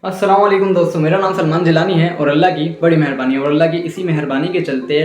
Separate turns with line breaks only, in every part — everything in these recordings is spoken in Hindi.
अस्सलाम वालेकुम दोस्तों, मेरा नाम सलमान जिलानी है और अल्लाह की बड़ी मेहरबानी है और अल्लाह की इसी मेहरबानी के चलते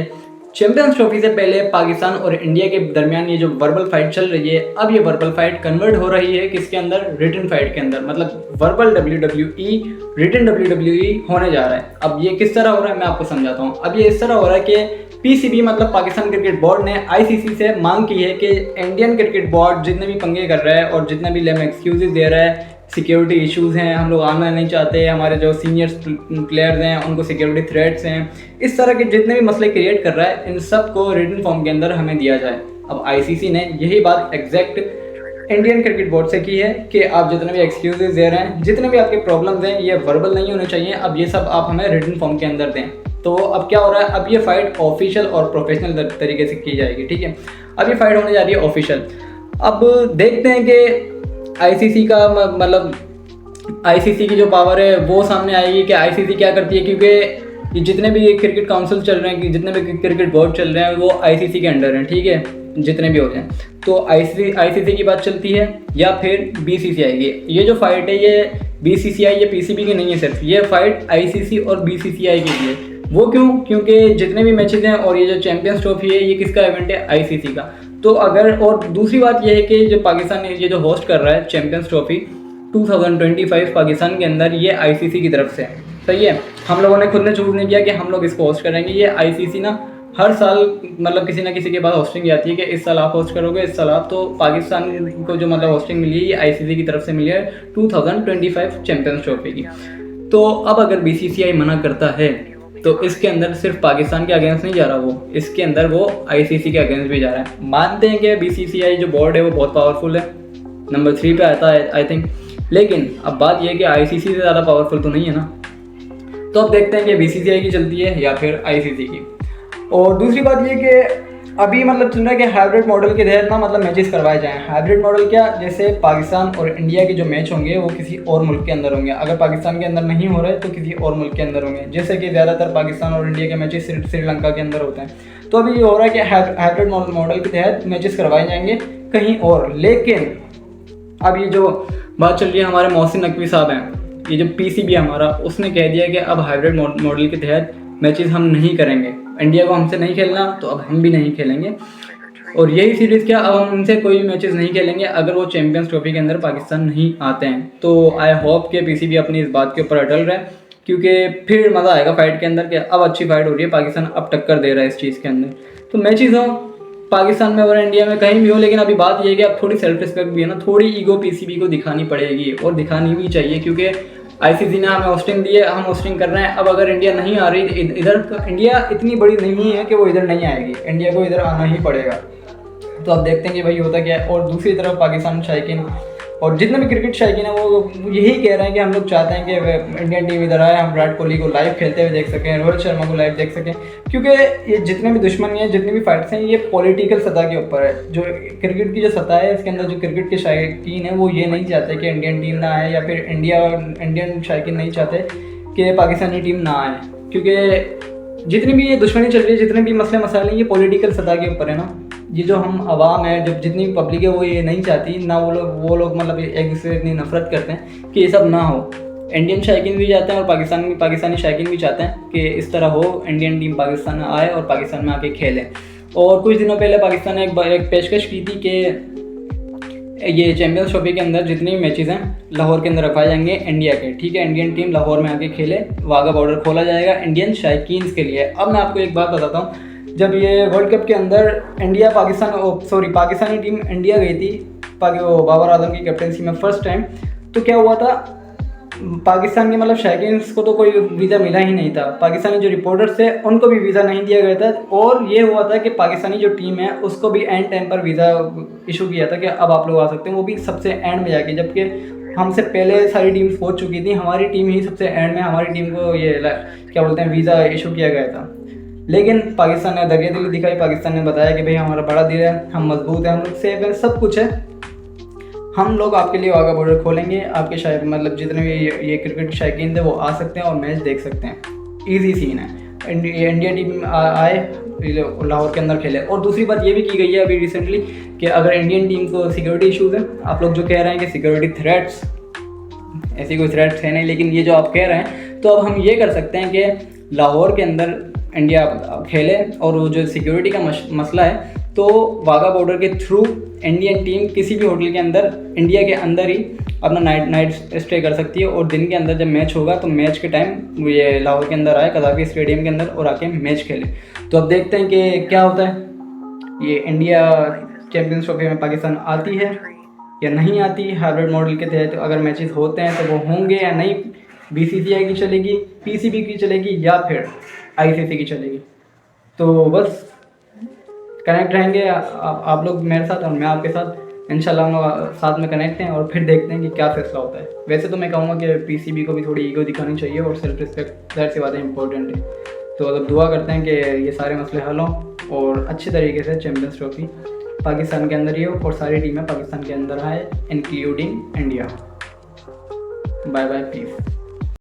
चैंपियंस ट्रॉफी से पहले पाकिस्तान और इंडिया के दरमियान ये जो वर्बल फाइट चल रही है, अब ये वर्बल फाइट कन्वर्ट हो रही है किसके अंदर, रिटन फाइट के अंदर। मतलब वर्बल WWE रिटन WWE होने जा रहा है। अब ये किस तरह हो रहा है मैं आपको समझाता हूँ। अब ये इस तरह हो रहा है कि PCB मतलब पाकिस्तान क्रिकेट बोर्ड ने ICC से मांग की है कि इंडियन क्रिकेट बोर्ड जितने भी पंगे कर रहा है और जितने भी लेम एक्सक्यूजेज दे रहा है, सिक्योरिटी इश्यूज़ हैं, हम लोग आना नहीं चाहते, हमारे जो सीनियर प्लेयर्स हैं उनको सिक्योरिटी थ्रेट्स हैं, इस तरह के जितने भी मसले क्रिएट कर रहा है, इन सब को रिटन फॉर्म के अंदर हमें दिया जाए। अब ICC ने यही बात एग्जैक्ट इंडियन क्रिकेट बोर्ड से की है कि आप जितने भी एक्सक्यूजेज दे रहे हैं, जितने भी आपके प्रॉब्लम्स हैं, ये वर्बल नहीं होने चाहिए, अब ये सब आप हमें रिटन फॉर्म के अंदर दें। तो अब क्या हो रहा है, अब ये फाइट ऑफिशियल और प्रोफेशनल तरीके से की जाएगी। ठीक है, अब ये फाइट होने जा रही है ऑफिशियल। अब देखते हैं कि ICC का मतलब ICC की जो पावर है वो सामने आएगी कि ICC क्या करती है, क्योंकि ये जितने भी क्रिकेट काउंसिल चल रहे हैं, जितने भी क्रिकेट बोर्ड चल रहे हैं वो ICC के अंडर हैं। ठीक है, जितने भी हो जाए तो ICC की बात चलती है या फिर BCCI की। ये जो फाइट है ये BCCI ये PCB की नहीं है, सिर्फ ये फाइट ICC और BCCI की है। वो क्यों? क्योंकि जितने भी मैचेज हैं और ये जो चैंपियंस ट्रॉफी है ये किसका इवेंट है, ICC का। तो अगर, और दूसरी बात ये है कि जो पाकिस्तान ये जो होस्ट कर रहा है चैंपियंस ट्रॉफी 2025 पाकिस्तान के अंदर, ये ICC की तरफ से है। सही है, हम लोगों ने खुद ने चूज़ नहीं किया कि हम लोग इसको होस्ट करेंगे। ये ICC ना हर साल मतलब किसी ना किसी के बाद होस्टिंग आती है कि इस साल आप होस्ट करोगे, इस साल आप। तो पाकिस्तान को जो मतलब होस्टिंग मिली है ये ICC की तरफ से मिली है 2025 चैंपियंस ट्रॉफी की। तो अब अगर BCCI मना करता है तो इसके अंदर सिर्फ पाकिस्तान के अगेंस्ट नहीं जा रहा, वो इसके अंदर वो ICC के अगेंस्ट भी जा रहा है। मानते हैं कि BCCI जो बोर्ड है वो बहुत पावरफुल है, नंबर 3 पे आता है आई थिंक, लेकिन अब बात यह है कि ICC से ज़्यादा पावरफुल तो नहीं है ना। तो अब देखते हैं कि BCCI की चलती है या फिर ICC की। और दूसरी बात यह कि अभी मतलब चल रहा है कि हाइब्रिड मॉडल के तहत ना मतलब मैचेस करवाए जाएं। हाइब्रिड मॉडल क्या, जैसे पाकिस्तान और इंडिया के जो मैच होंगे वो किसी और मुल्क के अंदर होंगे। अगर पाकिस्तान के अंदर नहीं हो रहे तो किसी और मुल्क के अंदर होंगे, जैसे कि ज़्यादातर पाकिस्तान और इंडिया के मैचेस श्रीलंका के अंदर होते हैं। तो अभी ये हो रहा है कि हाइब्रिड मॉडल के तहत मैचेस करवाए जाएंगे कहीं और। लेकिन अब ये जो बात चल रही है, हमारे मोहसिन नकवी साहब हैं, ये जो PCB हमारा, उसने कह दिया कि अब हाइब्रिड मॉडल के तहत मैचेस हम नहीं करेंगे। इंडिया को हमसे नहीं खेलना तो अब हम भी नहीं खेलेंगे। और यही सीरीज़ क्या, अब हम उनसे कोई भी मैचेस नहीं खेलेंगे अगर वो चैंपियंस ट्रॉफी के अंदर पाकिस्तान नहीं आते हैं। तो आई होप कि PCB अपनी इस बात के ऊपर अटल रहे, क्योंकि फिर मज़ा आएगा फाइट के अंदर कि अब अच्छी फाइट हो रही है, पाकिस्तान अब टक्कर दे रहा है इस चीज़ के अंदर। तो मैचेस हो पाकिस्तान में और इंडिया में कहीं भी हो, लेकिन अभी बात यह है कि अब थोड़ी सेल्फ रिस्पेक्ट भी है ना, थोड़ी ईगो PCB को दिखानी पड़ेगी और दिखानी भी चाहिए, क्योंकि ICC ने हमें होस्टिंग दी है, हम होस्टिंग कर रहे हैं। अब अगर इंडिया नहीं आ रही इधर, तो इंडिया इतनी बड़ी नहीं है कि वो इधर नहीं आएगी, इंडिया को इधर आना ही पड़ेगा। तो अब देखते हैं कि भाई होता क्या है। और दूसरी तरफ पाकिस्तान शायकीन और जितने भी क्रिकेट शायकीन है वो यही कह रहे हैं कि हम लोग चाहते हैं कि इंडियन टीम इधर आए, हम विराट कोहली को लाइव खेलते हुए देख सकें, रोहित शर्मा को लाइव देख सकें, क्योंकि ये जितने भी दुश्मनी हैं, जितनी भी फाइट्स हैं, ये पॉलिटिकल सतह के ऊपर है। जो क्रिकेट की जो सतह है इसके अंदर जो क्रिकेट के शायकीन है वो ये नहीं चाहते कि इंडियन टीम ना आए, या फिर इंडियन शायकीन नहीं चाहते कि पाकिस्तानी टीम ना आए, क्योंकि जितनी भी ये दुश्मनी चल रही है, जितने भी मसले मसाइल हैं, ये पॉलिटिकल सतह के ऊपर है ना। ये जो हम आवाम है, जब जितनी भी पब्लिक है वो ये नहीं चाहती ना, वो लोग मतलब एक दूसरे से इतनी नफरत करते हैं कि ये सब ना हो। इंडियन शायकीन भी चाहते हैं और पाकिस्तानी शायकीन भी चाहते हैं कि इस तरह हो, इंडियन टीम पाकिस्तान आए और पाकिस्तान में आके खेलें। और कुछ दिनों पहले पाकिस्तान ने एक पेशकश की थी कि ये चैंपियंस ट्रॉफी के अंदर जितने भी मैचेस हैं लाहौर के अंदर रखवाए जाएंगे इंडिया के। ठीक है, इंडियन टीम लाहौर में आके खेले, वाघा बॉर्डर खोला जाएगा इंडियन शायकीन के लिए। अब मैं आपको एक बात बताता हूँ, जब ये वर्ल्ड कप के अंदर पाकिस्तानी टीम इंडिया गई थी बाबर आजम की कैप्टनसी में फर्स्ट टाइम, तो क्या हुआ था, पाकिस्तान के मतलब शायकीन्स को तो कोई वीज़ा मिला ही नहीं था। पाकिस्तानी जो रिपोर्टर्स थे उनको भी वीज़ा नहीं दिया गया था, और ये हुआ था कि पाकिस्तानी जो टीम है उसको भी एंड टाइम पर वीज़ा इशू किया था कि अब आप लोग आ सकते हैं, वो भी सबसे एंड में जाके, जबकि हमसे पहले सारी टीम्स पहुँच चुकी थी, हमारी टीम ही सबसे एंड में, हमारी टीम को ये क्या बोलते हैं वीज़ा इशू किया गया था। लेकिन पाकिस्तान ने दरियादिली दिखाई, पाकिस्तान ने बताया कि भाई हमारा बड़ा दिल है, हम मजबूत हैं, हम लोग सेफ हैं, सब कुछ है, हम लोग आपके लिए वाघा बॉर्डर खोलेंगे, आपके शायद मतलब जितने भी ये क्रिकेट शायकीन थे वो आ सकते हैं और मैच देख सकते हैं। ईजी सीन है, इंडिया टीम आए लाहौर के अंदर खेले। और दूसरी बात ये भी की गई है अभी रिसेंटली कि अगर इंडियन टीम को सिक्योरिटी इशूज़ हैं, आप लोग जो कह रहे हैं कि सिक्योरिटी थ्रेट्स ऐसी कोई थ्रेट है नहीं, लेकिन ये जो आप कह रहे हैं, तो अब हम ये कर सकते हैं कि लाहौर के अंदर इंडिया खेले, और वो जो सिक्योरिटी का मसला है, तो वाघा बॉर्डर के थ्रू इंडियन टीम किसी भी होटल के अंदर, इंडिया के अंदर ही अपना नाइट स्टे कर सकती है, और दिन के अंदर जब मैच होगा तो मैच के टाइम ये लाहौर के अंदर आए, कदाफी स्टेडियम के अंदर, और आके मैच खेले। तो अब देखते हैं कि क्या होता है, ये इंडिया चैम्पियंस ट्रॉफी में पाकिस्तान आती है या नहीं आती। हाइब्रिड मॉडल के तहत अगर मैचेस होते हैं तो वो होंगे या नहीं, बीसीसीआई की चलेगी, पीसीबी की चलेगी, या फिर आईसीसी की चलेगी। तो बस कनेक्ट रहेंगे आप लोग मेरे साथ और मैं आपके साथ, इंशाल्लाह हम लोग साथ में कनेक्ट हैं और फिर देखते हैं कि क्या फैसला होता है। वैसे तो मैं कहूँगा कि पीसीबी को भी थोड़ी ईगो दिखानी चाहिए, और सेल्फ रिस्पेक्ट ज़ाहिर सी बात है इंपॉर्टेंट है। तो अब दुआ करते हैं कि ये सारे मसले हल हों और अच्छे तरीके से चैम्पियंस ट्रॉफी पाकिस्तान के अंदर ही हो, और सारी टीमें पाकिस्तान के अंदर आए, including India. Bye bye, piece.